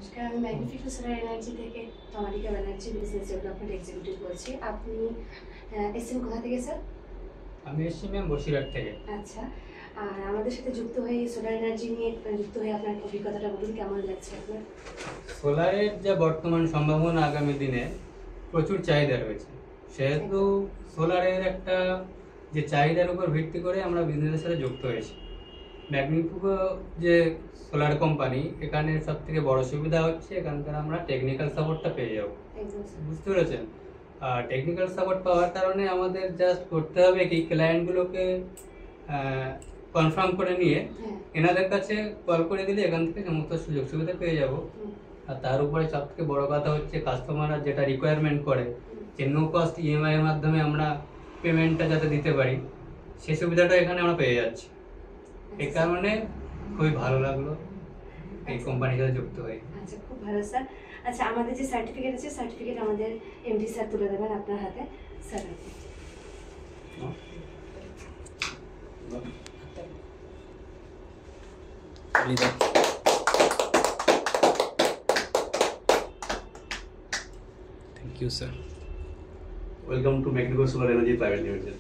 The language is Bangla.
নমস্কার, আমি ম্যাগনিফিক সোলার এনার্জি থেকে Tamalika Banerjee business development executive বলছি। আপনি এসেছেন কোথা থেকে স্যার? আমি এসেছি ম্যাম বসিরহাট থেকে। আচ্ছা, আর আমাদের সাথে যুক্ত হয়ে সোলার এনার্জি নিয়ে যুক্ত হয়ে আপনার অভিজ্ঞতাটা বলুন, কেমন লাগছে আপনার? সোলারের যা বর্তমান সম্ভাবনা আগামী দিনে প্রচুর চাহিদা রয়েছে, সেহেতু সোলারের একটা যে চাহিদার উপর ভিত্তি করে আমরা বিজনেসের সাথে যুক্ত হয়েছি। ম্যাগনিফিকো যে সোলার কোম্পানি, এখানে সব থেকে বড় সুবিধা হচ্ছে এখানকার আমরা টেকনিক্যাল সাপোর্টটা পেয়ে যাবো। বুঝতে পেরেছেন? আর টেকনিক্যাল সাপোর্ট পাওয়ার কারণে আমাদের জাস্ট করতে হবে কি, ক্লায়েন্টগুলোকে কনফার্ম করে নিয়ে এনাদের কাছে কল করে দিলে এখান থেকে সমস্ত সুযোগ সুবিধা পেয়ে যাব। আর তার উপরে সব থেকে বড় কথা হচ্ছে কাস্টমাররা যেটা রিকোয়ারমেন্ট করে যে নো কস্ট ইএমআই এর মাধ্যমে আমরা পেমেন্টটা যাতে দিতে পারি, সেই সুবিধাটা এখানে আমরা পেয়ে যাচ্ছি। এই কারণে খুবই ভালো লাগলো এই কোম্পানির সাথে যুক্ত হয়ে। আচ্ছা, খুব ভালো স্যার। আচ্ছা, আমাদের যে সার্টিফিকেট আছে, সার্টিফিকেট আমাদের এমডি স্যার তুলে দেবেন আপনার হাতে। Sir, Thank you, sir. Welcome to Magnifico Solar Energy Private Limited.